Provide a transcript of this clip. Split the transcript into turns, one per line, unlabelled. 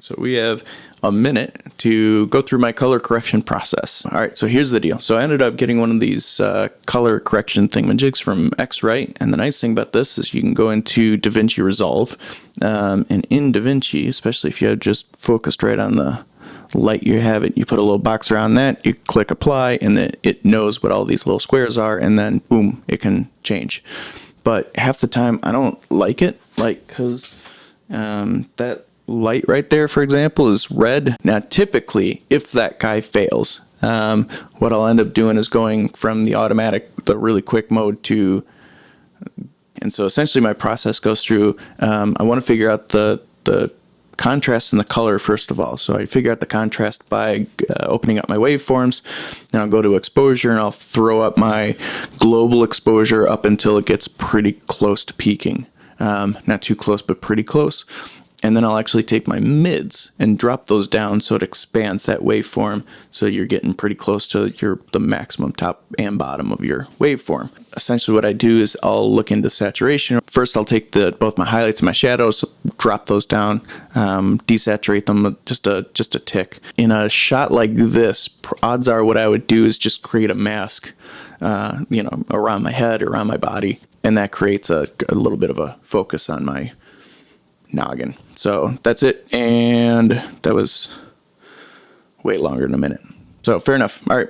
So we have a minute to go through my color correction process. All right, so here's the deal. So I ended up getting one of these color correction thingamajigs from X-Rite, and the nice thing about this is you can go into DaVinci Resolve, and in DaVinci, especially if you have just focused right on the light you have it, you put a little box around that, you click apply, and then it knows what all these little squares are, and then boom, it can change. But half the time I don't like it, because that light right there, for example, is red. Now typically if that guy fails, what I'll end up doing is going from the automatic, the really quick mode to, and so essentially my process goes through, I want to figure out the contrast and the color first of all. So I figure out the contrast by opening up my waveforms, and I'll go to exposure and I'll throw up my global exposure up until it gets pretty close to peaking. Not too close, but pretty close. And then I'll actually take my mids and drop those down so it expands that waveform, so you're getting pretty close to the maximum top and bottom of your waveform. Essentially what I do is I'll look into saturation. First I'll take both my highlights and my shadows, drop those down, desaturate them just a tick. In a shot like this, odds are what I would do is just create a mask, around my head, around my body, and that creates a little bit of a focus on my noggin. So that's it, and that was way longer than a minute. So fair enough. All right.